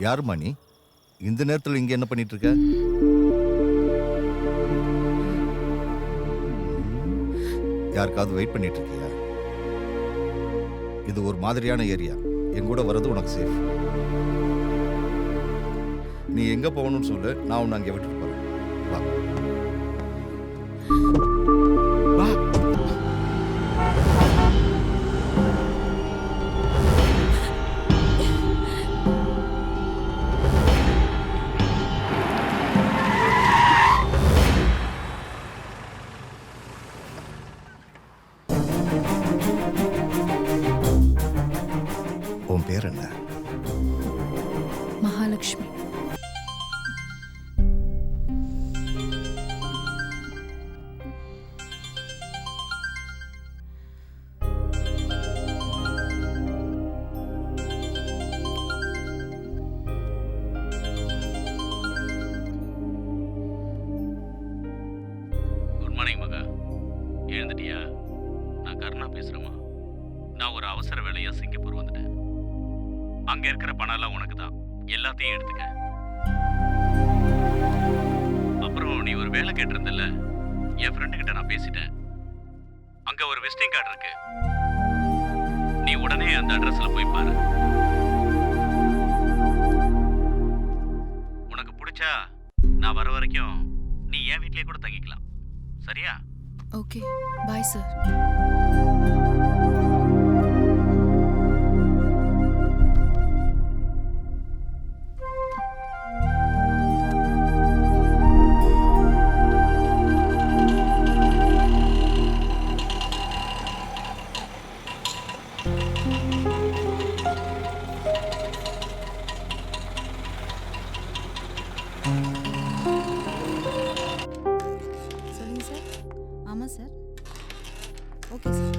யாரும்மா நீ? இந்த நேரத்தில் இங்கே என்ன பண்ணிட்டு இருக்க? யாருக்காவது வெயிட் பண்ணிட்டு இருக்கியா? இது ஒரு மாதிரியான ஏரியா. என் கூட வர்றது உனக்கு சேஃப். நீ எங்க போகணும்னு சொல்லு, நான் உன்னை அங்கே விட்டுட்டு போறேன். வா வா. உன் பேர் என்ன? மகாலட்சுமி. குட் மார்னிங் மகா. எழுந்துட்டியா? நான் கருணா பேசுகிறேம்மா. நான் ஒரு அவசர வேலையாக சிங்கப்பூர் வந்துட்டேன். அங்கே இருக்கிற பணம்லாம் உனக்கு தான். எல்லாத்தையும் எடுத்துக்க. அப்புறம் நீ ஒரு வேலை கேட்டிருந்தல, என் ஃப்ரெண்டுக்கிட்ட நான் பேசிட்டேன். அங்கே ஒரு விசிட்டிங் கார்டு இருக்கு. நீ உடனே அந்த அட்ரஸில் போய் பாரு. உனக்கு பிடிச்சா நான் வர வரைக்கும் நீ என் வீட்லயே கூட தங்கிக்கலாம். சரியா? Okay, bye sir. சொல்லுங்க சார். ஆமாம் சார். Okay sir.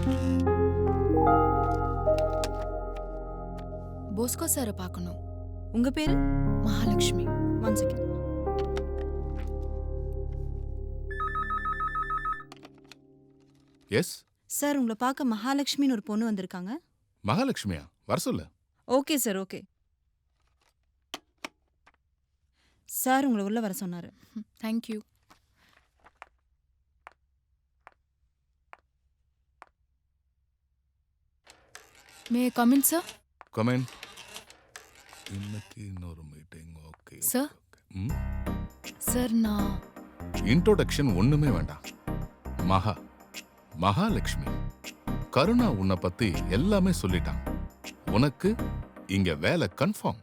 போஸ்கோ சாரை பார்க்கணும். உங்கள் பேர்? மகாலட்சுமி. 1 செகண்ட். எஸ் சார், உங்களை பார்க்க மகாலட்சுமின்னு ஒரு பொண்ணு வந்திருக்காங்க. மகாலட்சுமியா? வர சொல்லு. Okay sir, okay. சார் உங்களை உள்ள வர சொன்னார். Thank you. May come in sir? Comment. இன்னைக்கு இன்னொரு மீட்டிங். Okay Sir? ம். சார் நான் இன்ட்ரோடக்ஷன் ஒண்ணுமே வேண்டாம். மகாலட்சுமி. கருணா உன்னை பத்தி எல்லாமே சொல்லிட்டான். உனக்கு இங்க வேலை கன்ஃபார்ம்.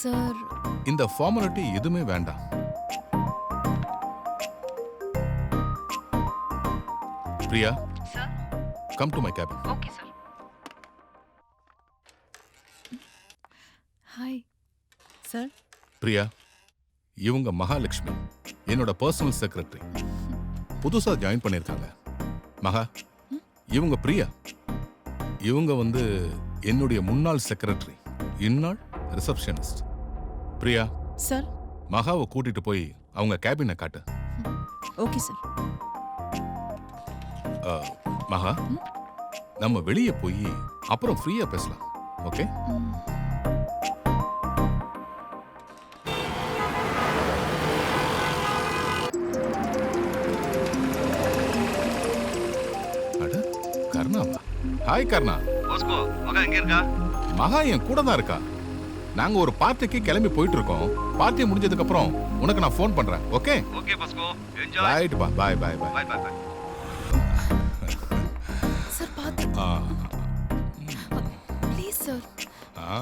சார் இந்த ஃபார்மாலிட்டி எதுவுமே வேண்டாம். Priya, sir. Come to my cabin. Okay sir. Hi sir. Priya, இவங்க மகாலட்சுமி, என்னோட பர்சனல் செக்ரட்டரி. புதுசா ஜாயின் பண்ணிருக்காங்க. மகா, இவங்க பிரியா. இவங்க என்னுடைய முன்னாள் செக்ரட்டரி, இந்நாள் ரிசப்ஷனிஸ்ட். பிரியா, சார். மகாவை கூட்டிட்டு போய் அவங்க கேபினை காட்டு. Okay sir. மகா, நம்ம வெளியே போய் அப்புறம் ஃப்ரீயா பேசலாம். ஓகே? அட, கர்ணாவா? ஹாய் கர்ணா. போஸ்கோ, மகா எங்க இருக்கா? மகா என் கூட தான் இருக்கா. நாங்க ஒரு பார்ட்டிக்கு கிளம்பி போயிட்டு இருக்கோம். பார்ட்டி முடிஞ்சதுக்கு அப்புறம் உனக்கு நான் ஃபோன் பண்றேன். Okay? Okay Bosco, enjoy. Right பா. Bye bye bye. Bye bye bye. Sir பார்த்து ஆ ப்ளீஸ் சார். ஆ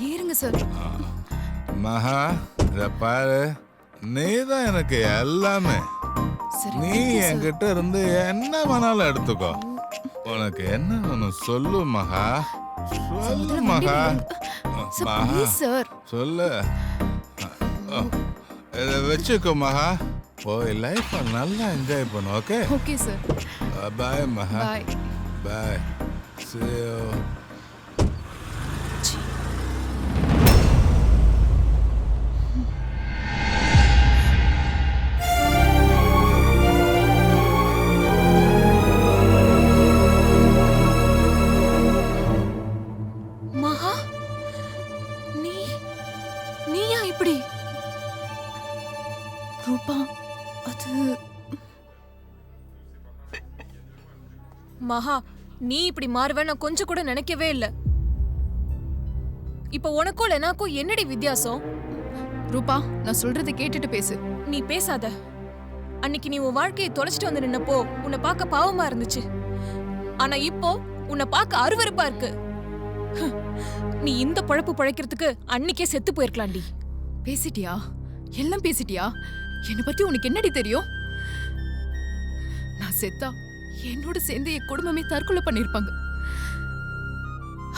ஏறுங்க சார். மகா, இத பாரு, நீ தான் எனக்கு எல்லாமே. சரி, நீ thank you, sir. என்கிட்ட இருந்து என்ன வேணாலும் எடுத்துக்கோ. உனக்கு என்ன வேணும் சொல்லு மகா. சொல்லு முதல்ல மகா. வண்டியில சார், மகா, ப்ளீஸ் சார். சொல்லு. இதை வச்சுக்கோ மகா. போய் லைஃப் நல்லா என்ஜாய் பண்ணு. ஓகே? Okay sir. பாய் மகா. பாய். பாய். See you. மகா நீயா இப்படி? ரூபா, அது மகா, நீ இப்படி மாறுவ நான் கொஞ்சம் கூட நினைக்கவே இல்ல. இப்ப உனக்கும் எனக்கும் என்னடி வித்தியாசம்? ரூபா, நான் சொல்றதை கேட்டுட்டு பேசு. நீ பேசாத. அன்னைக்கு நீ உன் வாழ்க்கையை தொலைச்சிட்டு வந்து நின்னப்போ உன்னை பார்க்க பாவமா இருந்துச்சு. ஆனா இப்போ உன்னை பார்க்க அருவருப்பா இருக்கு. நீ இந்த பொழப்பு பொழைக்கிறதுக்கு அன்னைக்கே செத்து போயிருக்கலாம்டி. பேசிட்டியா? எல்லாம் பேசிட்டியா? என்னை பத்தி உனக்கு என்னடி தெரியும்? நான் செத்தா என்னோட சேர்ந்து என் குடும்பமே தற்கொலை பண்ணிருப்பாங்க.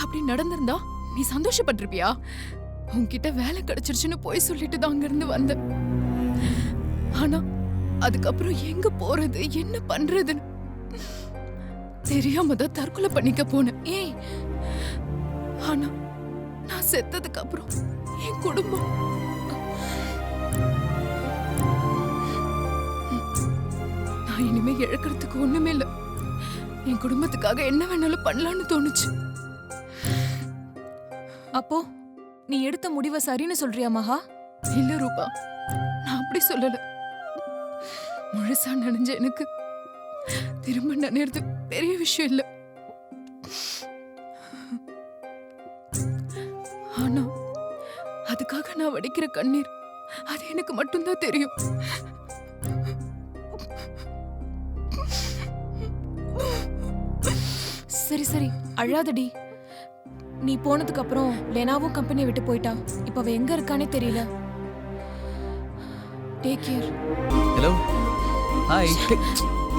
அப்படி நடந்திருந்தா நீ சந்தோஷப்பட்டிருப்பியா? உன்கிட்ட வேலை கிடைச்சிருச்சுன்னு போய் சொல்லிட்டு தான் அங்கிருந்து வந்த. ஆனா அதுக்கப்புறம் எங்க போறது என்ன பண்றதுன்னு தெரியாம தான் தற்கொலை பண்ணிக்க போனேன். ஏய், ஆனா நான் செத்ததுக்கு அப்புறம் என் குடும்பம் நான் இனிமே இழக்கிறதுக்கு ஒண்ணுமே இல்ல. என் குடும்பத்துக்காக என்ன வேணாலும் பண்ணலாம்னு தோணுச்சு. அப்போ நீ எடுத்த முடிவை சரின்னு சொல்றியா மகா? இல்ல ரூபா, நான் அப்படி சொல்லல. முழுசா நனைஞ்ச எனக்கு திரும்ப நனைறது பெரிய விஷயம் இல்ல. ஆனா அதுக்காக நான் வடிக்கிற கண்ணீர் அது எனக்கு மட்டும்தான் தெரியும். சரி சரி, அழாதடி. நீ போனதுக்கு அப்புறம் லெனாவும் கம்பெனியை விட்டு போயிட்டா. இப்ப அவ எங்க இருக்கானே தெரியல. Take care. Hello, hi.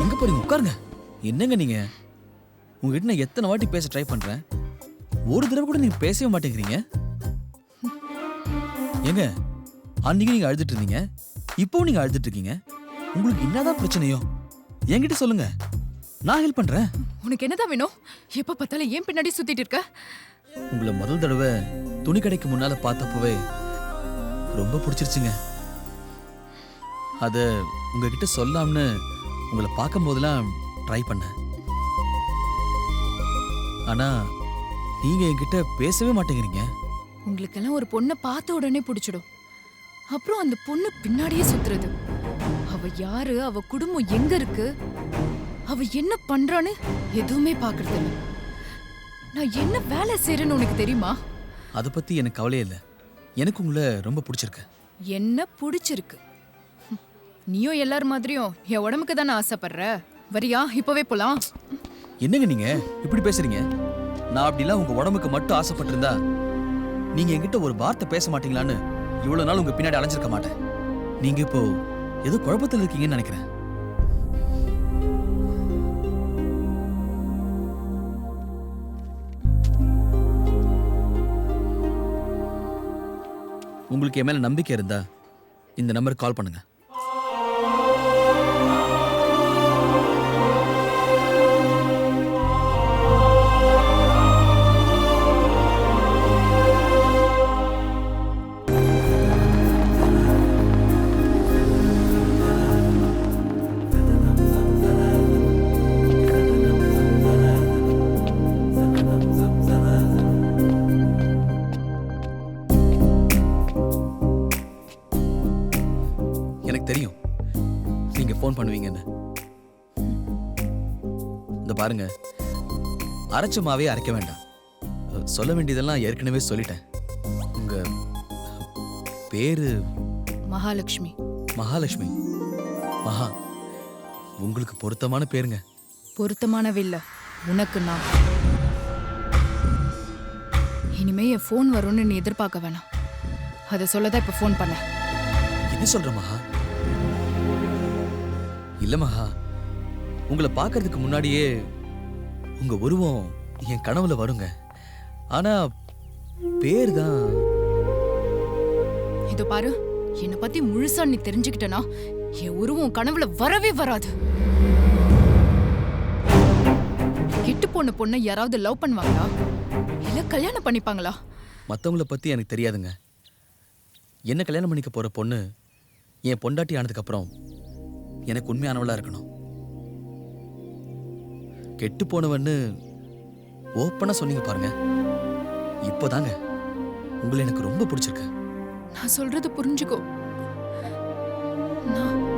எங்க போறீங்க? உட்காருங்க. என்னங்க நீங்க? உங்ககிட்ட நான் எத்தனை வாட்டி பேச ட்ரை பண்றேன், ஒரு தடவை கூட நீங்க பேசவே மாட்டேங்கிறீங்க. ஏங்க, அன்னைக்கு நீங்க அழுதுட்டு இருந்தீங்க, இப்போ நீங்க அழுதுட்டு இருக்கீங்க. உங்களுக்கு என்னதான் பிரச்சனையோ என்கிட்ட சொல்லுங்க, நான் ஹெல்ப் பண்றேன். உனக்கு என்னதான் வேணும்? எப்ப பார்த்தாலும் ஏன் பின்னாடி சுத்திட்டு இருக்க? உங்களை முதல் தடவை துணி கடைக்கு முன்னால பார்த்தப்பவே ரொம்ப பிடிச்சிருச்சுங்க. அத உங்ககிட்ட சொல்லாம்னு உங்களை பார்க்கும் போதெல்லாம் ட்ரை பண்ணேன். ஆனா நீங்க என்கிட்ட பேசவே மாட்டேங்கிறீங்க. உங்களுக்கெல்லாம் ஒரு பொண்ணை பார்த்த உடனே பிடிச்சிடும். அப்புறம் அந்த பொண்ணு பின்னாடியே சுத்துறது. அவ யாரு, அவ குடும்பம் எங்க இருக்கு, அவ என்ன பண்றான்னு எதுவுமே பாக்குறது இல்ல. நான் என்ன வேலை செய்யறேன்னு உனக்கு தெரியுமா? அதை பத்தி எனக்கு கவலையே இல்லை. எனக்கு உங்களை ரொம்ப பிடிச்சிருக்கு. என்ன பிடிச்சிருக்கு? நீயும் எல்லார் மாதிரியும் என் உடம்புக்கு தானே ஆசைப்படுற. வரியா? இப்பவே போலாம். என்னங்க நீங்க இப்படி பேசுறீங்க? நான் அப்படிலாம் உங்க உடம்புக்கு மட்டும் ஆசைப்பட்டிருந்தா நீங்க என்கிட்ட ஒரு வார்த்தை பேச மாட்டீங்களான்னு இவ்வளவு நாள் உங்க பின்னாடி அலைஞ்சிருக்க மாட்டேன். நீங்க இப்போ ஏதோ குழப்பத்தில் இருக்கீங்கன்னு நினைக்கிறேன். உங்களுக்கு என் மேல நம்பிக்கை இருந்தா இந்த நம்பருக்கு கால் பண்ணுங்க. எனக்கு தெரியும் நீங்க ஃபோன் பண்ணுவீங்கன்னு. இந்த பாருங்க, அரைச்ச மாவே அரைக்க வேண்டாம். சொல்ல வேண்டியதெல்லாம் ஏற்கனவே சொல்லிட்டேன். உங்க பேரு மகாலட்சுமி. மகாலட்சுமி. மகா, உங்களுக்கு பொருத்தமான பேருங்க. பொருத்தமானவில்ல உனக்கு. நான் இனிமே என் ஃபோன் வரும்னு நீ எதிர்பார்க்க வேணாம். அதை சொல்லதான் இப்ப ஃபோன் பண்ண. என்ன சொல்ற மகா? இல்ல மகா, உங்களை பார்க்கறதுக்கு முன்னாடியே உங்க உருவம் என் கனவுல வருங்க. ஆனா பேர் தான். இதோ பாரு, என்னை பத்தி முழுசா நீ தெரிஞ்சுக்கிட்டனா என் உருவம் கனவுல வரவே வராது. கெட்டு போன பொண்ணை யாராவது லவ் பண்ணுவாங்களா, இல்ல கல்யாணம் பண்ணிப்பாங்களா? மத்தவங்கள பத்தி எனக்கு தெரியாதுங்க. என்ன கல்யாணம் பண்ணிக்க போற பொண்ணு என் பொண்டாட்டி ஆனதுக்கு அப்புறம் எனக்கு உண்மையானவளா இருக்கணும். கெட்டு போனவன்னு ஓப்பனா சொன்னீங்க பாருங்க, இப்போதாங்க உங்களை எனக்கு ரொம்ப பிடிச்சிருக்கு. நான் சொல்றது புரிஞ்சுக்கோ. நான்